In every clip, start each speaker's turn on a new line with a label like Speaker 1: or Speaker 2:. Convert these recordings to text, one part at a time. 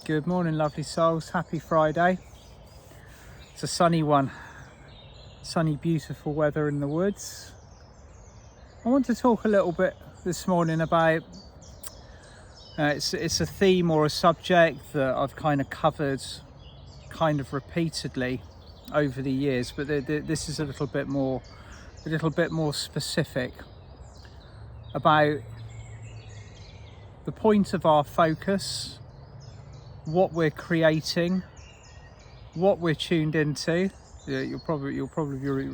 Speaker 1: Good morning, lovely souls. Happy Friday. It's a sunny one. Sunny, beautiful weather in the woods. I want to talk a little bit this morning about it's a theme or a subject that I've kind of covered repeatedly over the years, but this is a little bit more specific about the point of our focus, what we're creating, what we're tuned into. You'll probably be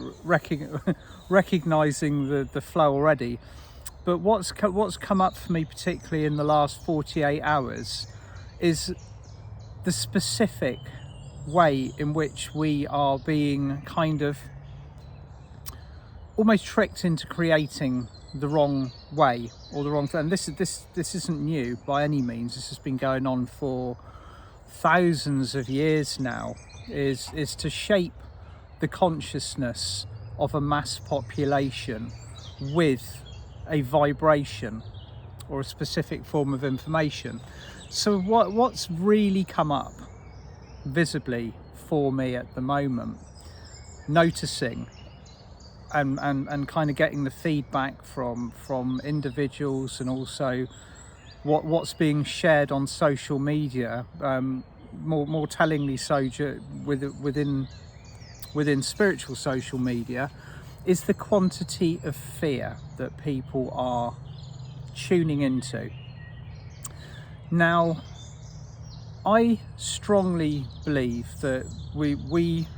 Speaker 1: recognizing the flow already. But what's come up for me, particularly in the last 48 hours, is the specific way in which we are being kind of almost tricked into creating the wrong way or the wrong thing. And this isn't new by any means. This has been going on for thousands of years now. Is to shape the consciousness of a mass population with a vibration or a specific form of information. So what's really come up visibly for me at the moment, noticing and kind of getting the feedback from individuals, and also what's being shared on social media, more tellingly so within spiritual social media, is the quantity of fear that people are tuning into. Now, I strongly believe that we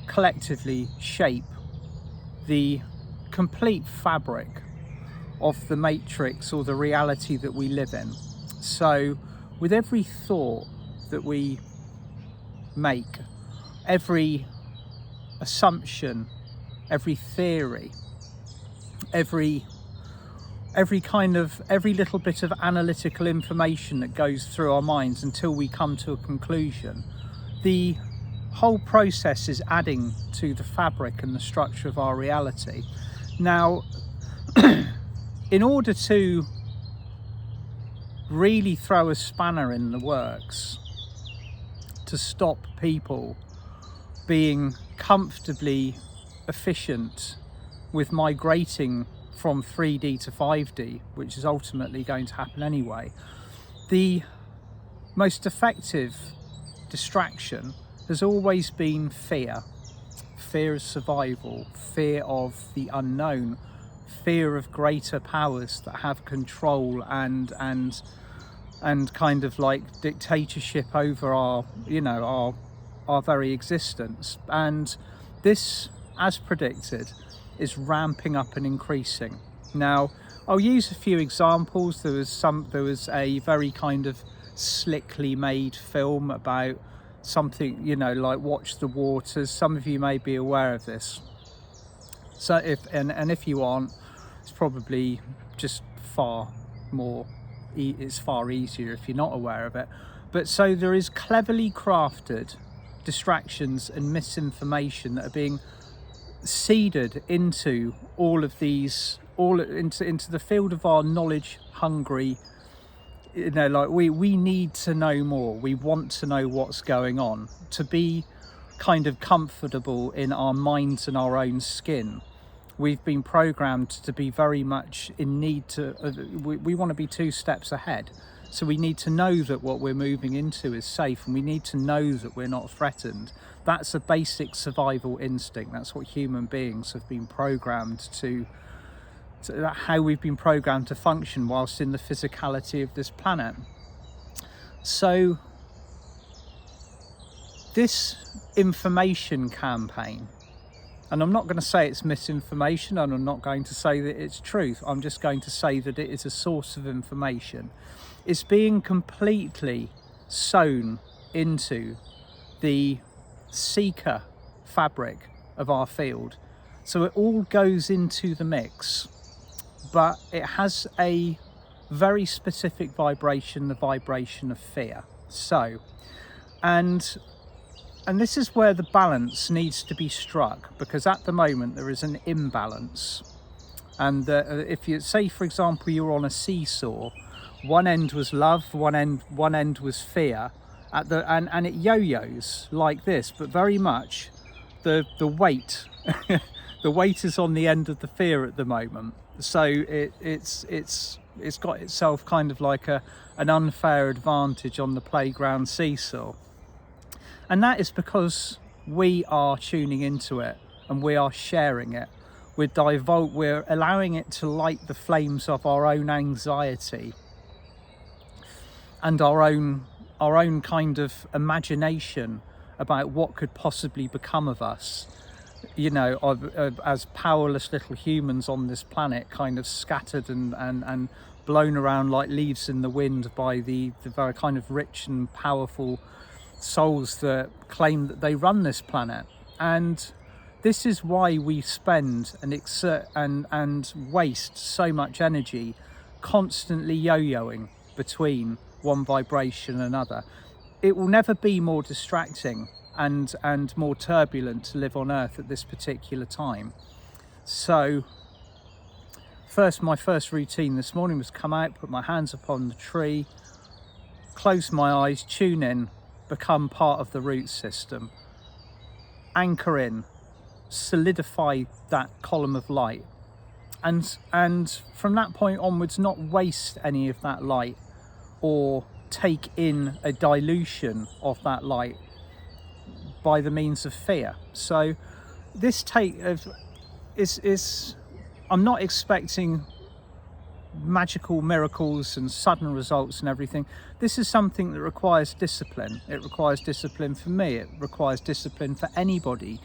Speaker 1: collectively shape the complete fabric of the matrix or the reality that we live in. So with every thought that we make, every assumption, every theory, every little bit of analytical information that goes through our minds until we come to a conclusion, the whole process is adding to the fabric and the structure of our reality. Now, in order to really throw a spanner in the works to stop people being comfortably efficient with migrating from 3D to 5D, which is ultimately going to happen anyway, the most effective distraction has always been fear. Fear of survival, fear of the unknown, fear of greater powers that have control and kind of like dictatorship over our very existence. And this, as predicted, is ramping up and increasing. Now, I'll use a few examples. There was a very kind of slickly made film about something, like Watch the Waters. Some of you may be aware of this. So if you aren't, it's probably just it's far easier if you're not aware of it. But so there is cleverly crafted distractions and misinformation that are being seeded into all of these, into the field of our knowledge hungry. Like we need to know more. We want to know what's going on, to be kind of comfortable in our minds and our own skin. We've been programmed to be very much in need to, we want to be 2 steps ahead. So we need to know that what we're moving into is safe, and we need to know that we're not threatened. That's a basic survival instinct. That's what human beings have been programmed to how we've been programmed to function whilst in the physicality of this planet. So this information campaign, and I'm not going to say it's misinformation, and I'm not going to say that it's truth, I'm just going to say that it is a source of information, is being completely sewn into the seeker fabric of our field. So it all goes into the mix, but it has a very specific vibration, the vibration of fear. So, and this is where the balance needs to be struck, because at the moment there is an imbalance. And if you say, for example, you're on a seesaw, One end was love, one end was fear, and it yo-yos like this, but very much the weight the weight is on the end of the fear at the moment. So it's got itself kind of like an unfair advantage on the playground seesaw, and that is because we are tuning into it and we are sharing it. We're allowing it to light the flames of our own anxiety and our own kind of imagination about what could possibly become of us, you know, as powerless little humans on this planet, kind of scattered and blown around like leaves in the wind by the very kind of rich and powerful souls that claim that they run this planet. And this is why we spend and exert and waste so much energy constantly yo-yoing between one vibration and another. It will never be more distracting and more turbulent to live on Earth at this particular time. So my first routine this morning was come out, put my hands upon the tree, close my eyes, tune in, become part of the root system, anchor in, solidify that column of light, and from that point onwards not waste any of that light or take in a dilution of that light by the means of fear. So this is I'm not expecting magical miracles and sudden results and everything. This is something that requires discipline. It requires discipline for me. It requires discipline for anybody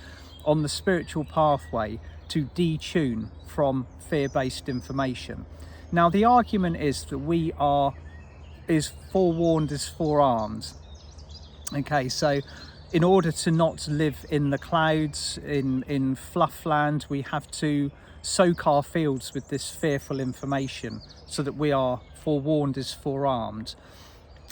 Speaker 1: on the spiritual pathway to detune from fear-based information. Now, the argument is that is forewarned is forearmed. Okay, so in order to not live in the clouds, in fluffland, we have to soak our fields with this fearful information so that we are forewarned is forearmed.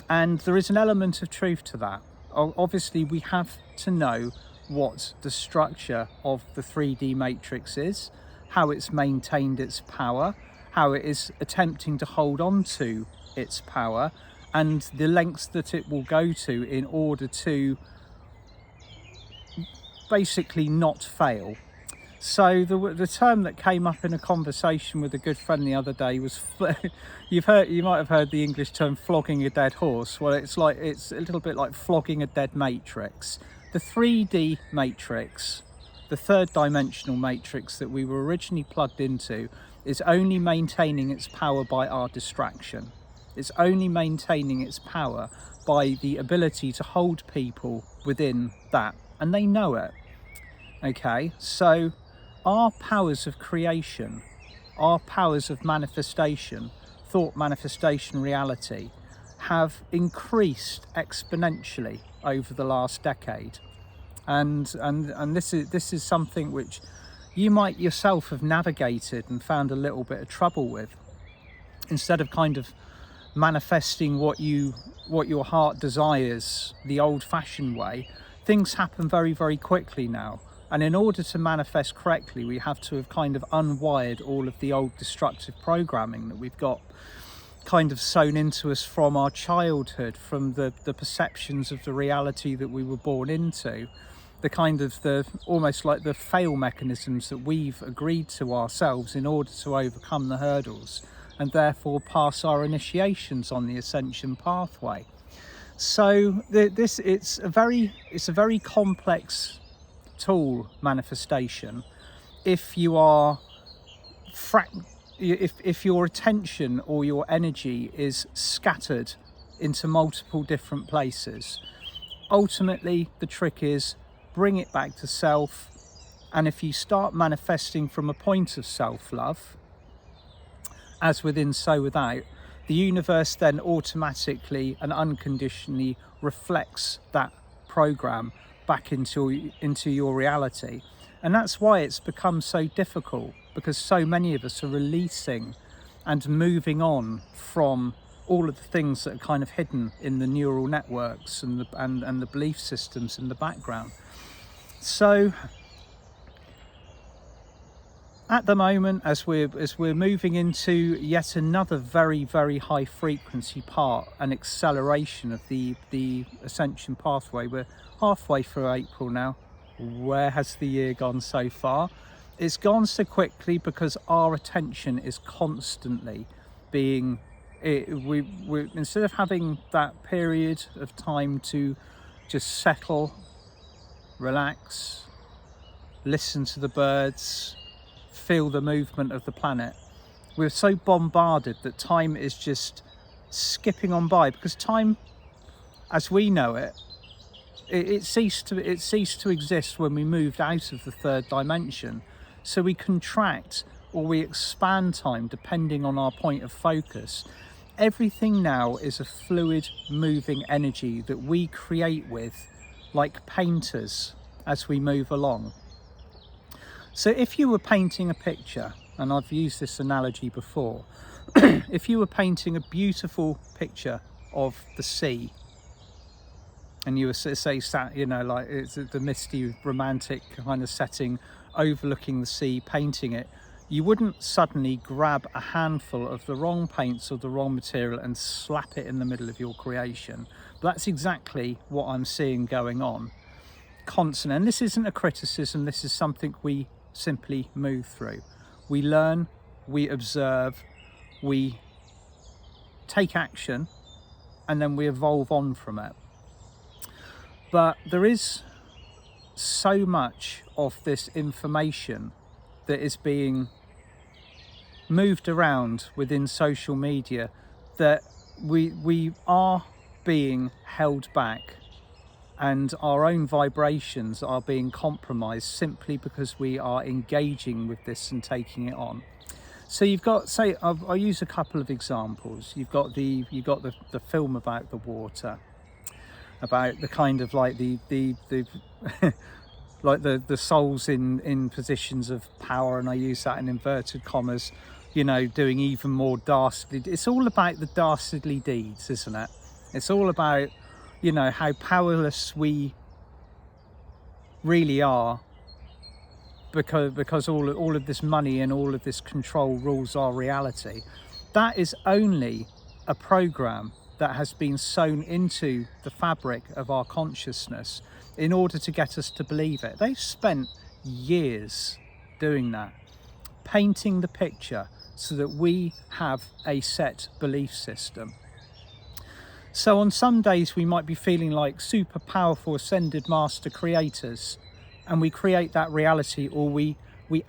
Speaker 1: And there is an element of truth to that. Obviously, we have to know what the structure of the 3D matrix is, how it's maintained its power, how it is attempting to hold on to its power, and the lengths that it will go to in order to basically not fail. So the term that came up in a conversation with a good friend the other day was you might have heard the English term flogging a dead horse. Well, it's a little bit like flogging a dead matrix. The 3D matrix, the third dimensional matrix that we were originally plugged into, is only maintaining its power by our distraction. It's only maintaining its power by the ability to hold people within that, and they know it. Okay, so our powers of creation, our powers of manifestation, thought, manifestation, reality, have increased exponentially over the last decade, and this is something which you might yourself have navigated and found a little bit of trouble with. Instead of kind of manifesting what your heart desires the old-fashioned way, things happen very, very quickly now. And in order to manifest correctly, we have to have kind of unwired all of the old destructive programming that we've got kind of sewn into us from our childhood, from the perceptions of the reality that we were born into, almost like the fail mechanisms that we've agreed to ourselves in order to overcome the hurdles and therefore pass our initiations on the Ascension pathway. So it's a very complex tool, manifestation, if you are if your attention or your energy is scattered into multiple different places. Ultimately, the trick is bring it back to self, and if you start manifesting from a point of self-love, as within so without, the universe then automatically and unconditionally reflects that program back into your reality. And that's why it's become so difficult, because so many of us are releasing and moving on from all of the things that are kind of hidden in the neural networks and the belief systems in the background. So at the moment, as we're moving into yet another very high frequency part, an acceleration of the Ascension pathway, we're halfway through April now. Where has the year gone so far? It's gone so quickly because our attention is constantly being, we instead of having that period of time to just settle, relax, listen to the birds, feel the movement of the planet, we're so bombarded that time is just skipping on by, because time as we know it, it ceased to exist when we moved out of the third dimension. So we contract or we expand time depending on our point of focus. Everything now is a fluid moving energy that we create with, like painters, as we move along. So if you were painting a picture, and I've used this analogy before, if you were painting a beautiful picture of the sea, and you were say sat, you know, like it's the misty romantic kind of setting overlooking the sea, painting it, you wouldn't suddenly grab a handful of the wrong paints or the wrong material and slap it in the middle of your creation. But that's exactly what I'm seeing going on constant. And this isn't a criticism, this is something we simply move through. We learn, we observe, we take action, and then we evolve on from it. But there is so much of this information that is being moved around within social media that we are being held back, and our own vibrations are being compromised simply because we are engaging with this and taking it on. So you've got, say, I'll use a couple of examples. You've got the film about the water, about the kind of like the like the souls in positions of power, and I use that in inverted commas, you know, doing even more dastardly. It's all about the dastardly deeds, isn't it? It's all about, you know, how powerless we really are because all of this money and all of this control rules our reality. That is only a program that has been sewn into the fabric of our consciousness in order to get us to believe it. They've spent years doing that, painting the picture so that we have a set belief system. So on some days we might be feeling like super powerful ascended master creators, and we create that reality, or we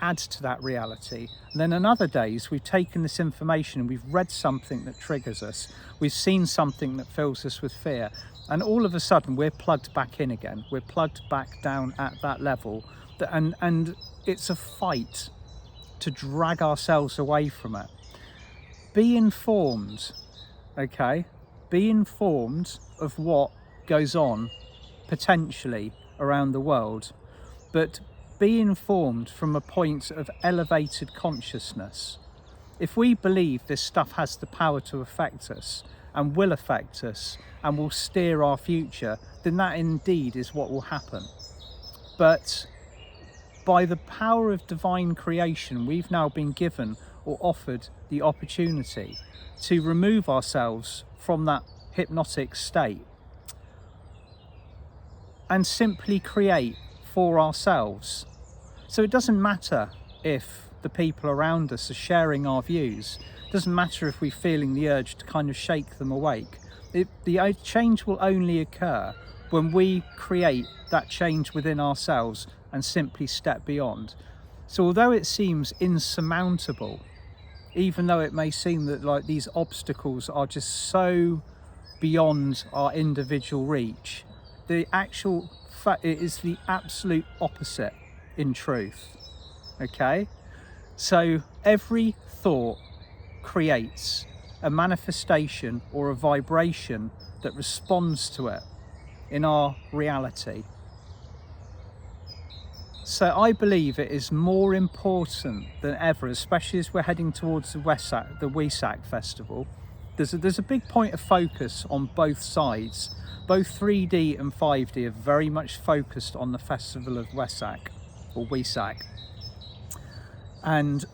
Speaker 1: add to that reality. And then on other days we've taken this information and we've read something that triggers us, we've seen something that fills us with fear, and all of a sudden we're plugged back in again, we're plugged back down at that level, and it's a fight to drag ourselves away from it. Be informed, okay? Be informed of what goes on potentially around the world, but be informed from a point of elevated consciousness. If we believe this stuff has the power to affect us and will affect us and will steer our future, then that indeed is what will happen. But by the power of divine creation, we've now been given or offered the opportunity to remove ourselves from that hypnotic state and simply create for ourselves. So it doesn't matter if the people around us are sharing our views. It doesn't matter if we're feeling the urge to kind of shake them awake. The change will only occur when we create that change within ourselves and simply step beyond. So although it seems insurmountable, even though it may seem that like these obstacles are just so beyond our individual reach, the actual fact, it is the absolute opposite in truth. Okay, so every thought creates a manifestation or a vibration that responds to it in our reality. So I believe it is more important than ever, especially as we're heading towards the Wesak festival. There's a big point of focus on both sides. Both 3D and 5D are very much focused on the festival of Wesak or Wesak. And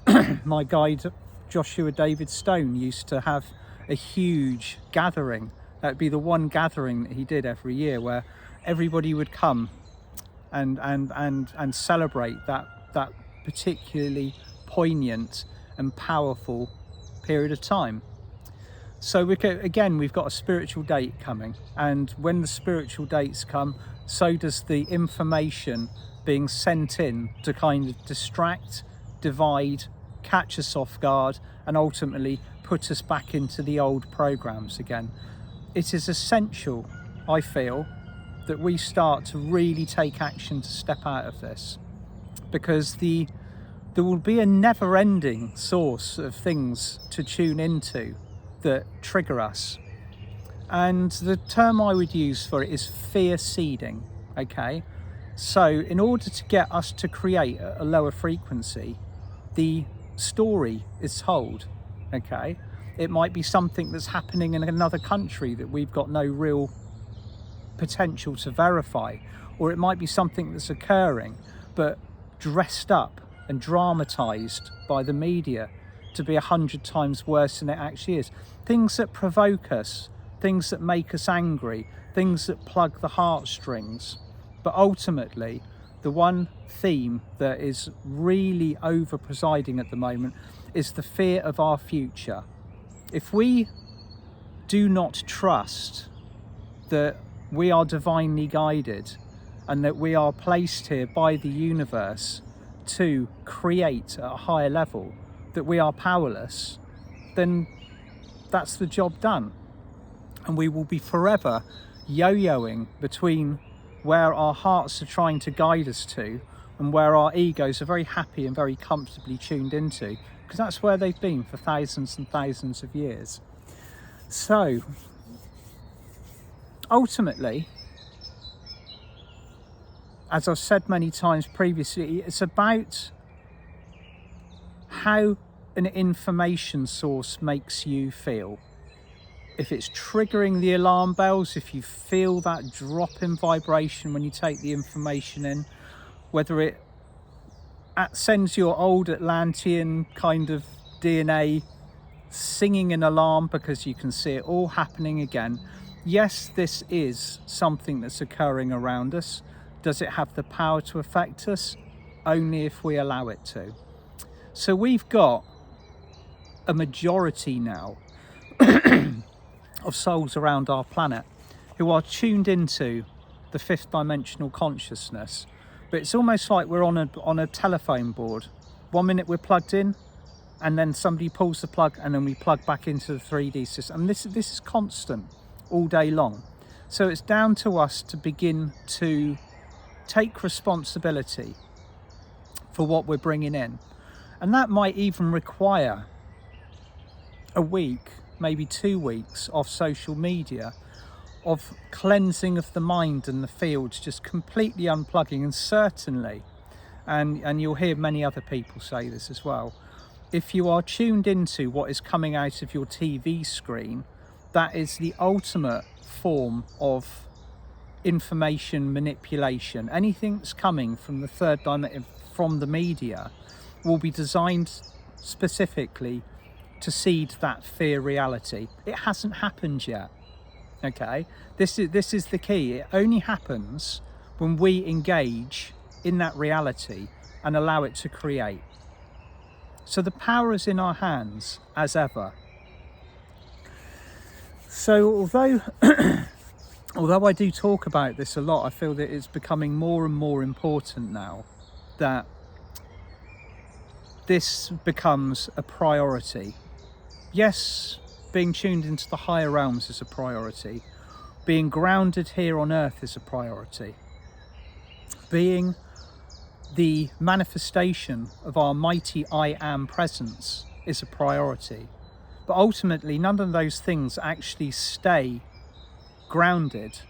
Speaker 1: my guide Joshua David Stone used to have a huge gathering. That would be the one gathering that he did every year, where everybody would come and celebrate that particularly poignant and powerful period of time. So we've got a spiritual date coming, and when the spiritual dates come, so does the information being sent in to kind of distract, divide, catch us off guard, and ultimately put us back into the old programs again. It is essential, I feel, that we start to really take action to step out of this, because there will be a never-ending source of things to tune into that trigger us. And the term I would use for it is fear seeding. Okay, so in order to get us to create a lower frequency, the story is told. Okay, it might be something that's happening in another country that we've got no real potential to verify, or it might be something that's occurring but dressed up and dramatized by the media to be 100 times worse than it actually is. Things that provoke us, things that make us angry, things that plug the heartstrings. But ultimately, the one theme that is really over presiding at the moment is the fear of our future. If we do not trust that we are divinely guided and that we are placed here by the universe to create at a higher level, that we are powerless, then that's the job done. And we will be forever yo-yoing between where our hearts are trying to guide us to and where our egos are very happy and very comfortably tuned into, because that's where they've been for thousands and thousands of years. So ultimately, as I've said many times previously, it's about how an information source makes you feel. If it's triggering the alarm bells, if you feel that drop in vibration when you take the information in, whether it sends your old Atlantean kind of DNA singing an alarm because you can see it all happening again. Yes, this is something that's occurring around us. Does it have the power to affect us? Only if we allow it to. So we've got a majority now of souls around our planet who are tuned into the fifth dimensional consciousness. But it's almost like we're on a telephone board. 1 minute we're plugged in, and then somebody pulls the plug, and then we plug back into the 3D system. And this is constant all day long. So it's down to us to begin to take responsibility for what we're bringing in. And that might even require a week, maybe 2 weeks off social media, of cleansing of the mind and the fields, just completely unplugging. And certainly, and you'll hear many other people say this as well, if you are tuned into what is coming out of your TV screen, that is the ultimate form of information manipulation. Anything that's coming from the third dimension, from the media, will be designed specifically to seed that fear reality. It hasn't happened yet. Okay, this is the key. It only happens when we engage in that reality and allow it to create. So the power is in our hands as ever. So although I do talk about this a lot, I feel that it's becoming more and more important now that this becomes a priority. Yes, being tuned into the higher realms is a priority. Being grounded here on earth is a priority. Being the manifestation of our mighty I Am presence is a priority. But ultimately, none of those things actually stay grounded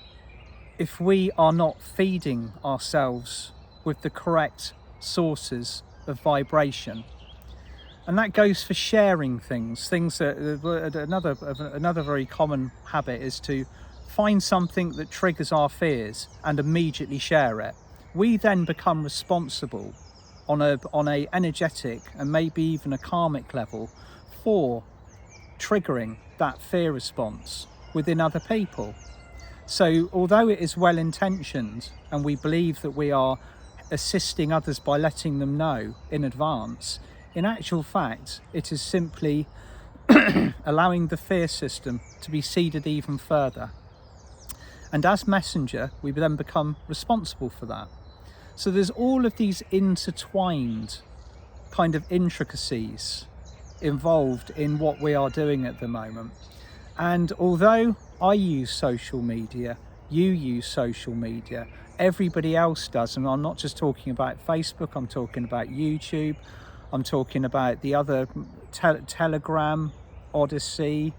Speaker 1: if we are not feeding ourselves with the correct sources of vibration. And that goes for sharing things that another very common habit is to find something that triggers our fears and immediately share it. We then become responsible on a energetic and maybe even a karmic level for triggering that fear response within other people. So although it is well intentioned and we believe that we are assisting others by letting them know in advance, in actual fact it is simply allowing the fear system to be seeded even further. And as messenger, we then become responsible for that. So there's all of these intertwined kind of intricacies involved in what we are doing at the moment. And although I use social media, you use social media, everybody else does, and I'm not just talking about Facebook, I'm talking about YouTube, I'm talking about the other Telegram, Odyssey,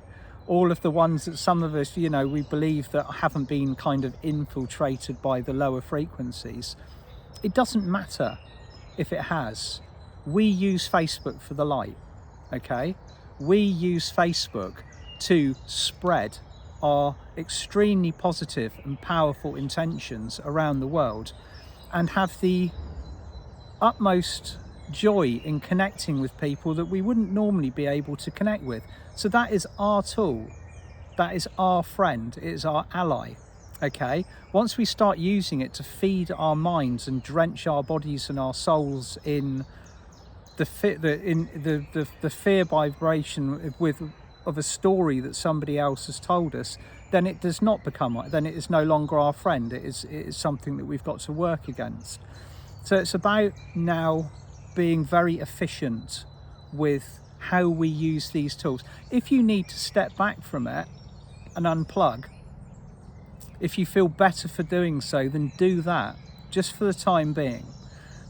Speaker 1: all of the ones that some of us, you know, we believe that haven't been kind of infiltrated by the lower frequencies. It doesn't matter if it has. We use Facebook for the light, okay? We use Facebook to spread our extremely positive and powerful intentions around the world and have the utmost joy in connecting with people that we wouldn't normally be able to connect with. So that is our tool, that is our friend, it is our ally, okay? Once we start using it to feed our minds and drench our bodies and our souls in the fear vibration of a story that somebody else has told us, then it does not become, then it is no longer our friend. It is something that we've got to work against. So it's about now being very efficient with how we use these tools. If you need to step back from it and unplug, if you feel better for doing so, then do that, just for the time being,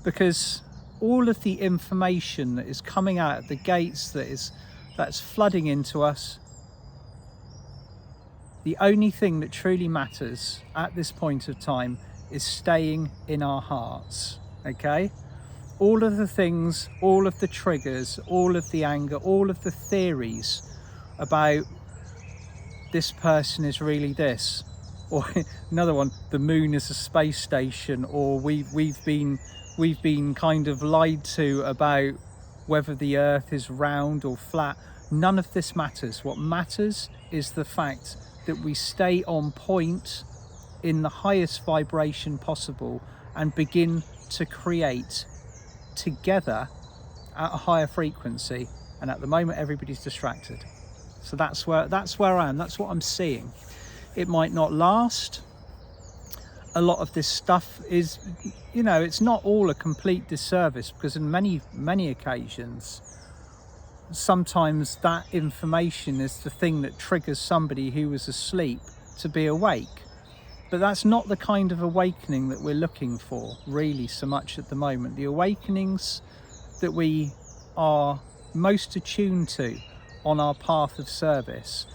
Speaker 1: because all of the information that is coming out of the gates that's flooding into us, the only thing that truly matters at this point of time is staying in our hearts, okay? All of the things, all of the triggers, all of the anger, all of the theories about this person is really this, or another one, the moon is a space station, or we've been kind of lied to about whether the earth is round or flat. None of this matters. What matters is the fact that we stay on point in the highest vibration possible and begin to create together at a higher frequency. And at the moment everybody's distracted. So that's where I am. That's what I'm seeing. It might not last. A lot of this stuff is, you know, it's not all a complete disservice, because in many occasions sometimes that information is the thing that triggers somebody who was asleep to be awake. But that's not the kind of awakening that we're looking for really so much at the moment. The awakenings that we are most attuned to on our path of service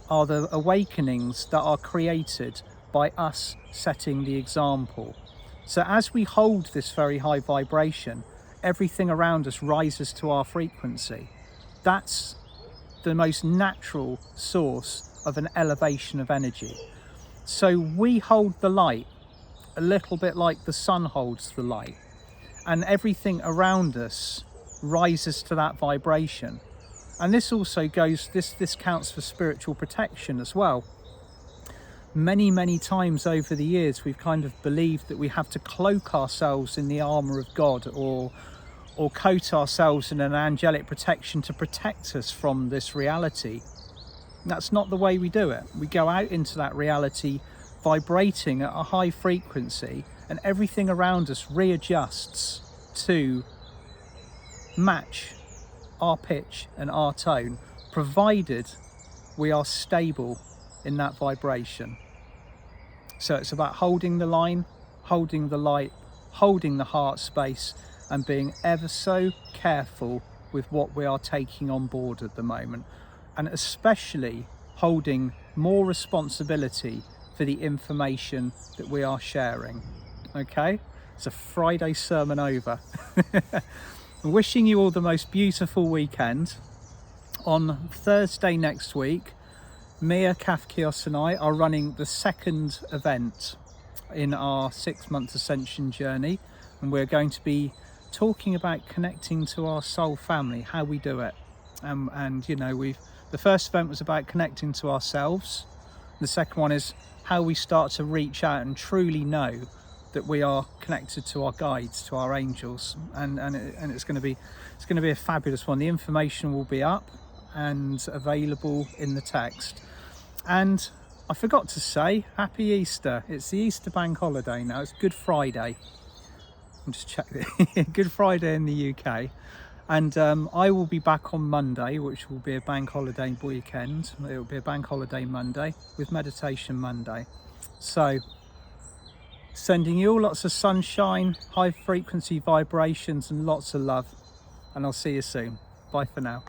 Speaker 1: are the awakenings that are created by us setting the example. So as we hold this very high vibration, everything around us rises to our frequency. That's the most natural source of an elevation of energy. So we hold the light a little bit like the sun holds the light, and everything around us rises to that vibration. And this also goes, this counts for spiritual protection as well. Many times over the years we've kind of believed that we have to cloak ourselves in the armor of God, or coat ourselves in an angelic protection to protect us from this reality. That's not the way we do it. We go out into that reality vibrating at a high frequency, and everything around us readjusts to match our pitch and our tone, provided we are stable in that vibration. So it's about holding the line, holding the light, holding the heart space, and being ever so careful with what we are taking on board at the moment, and especially holding more responsibility for the information that we are sharing. Okay, it's a Friday sermon over. Wishing you all the most beautiful weekend. On Thursday next week, Mia Kafkios and I are running the second event in our 6-month Ascension journey, and we're going to be talking about connecting to our soul family, how we do it. And you know, the first event was about connecting to ourselves. The second one is how we start to reach out and truly know that we are connected to our guides, to our angels, and it's going to be a fabulous one. The information will be up and available in the text. And I forgot to say, happy Easter. It's the Easter bank holiday now. It's Good Friday. I'm just checking it. Good Friday in the UK. And I will be back on Monday, which will be a bank holiday weekend. It will be a bank holiday Monday with Meditation Monday. So, sending you all lots of sunshine, high frequency vibrations, and lots of love. And I'll see you soon. Bye for now.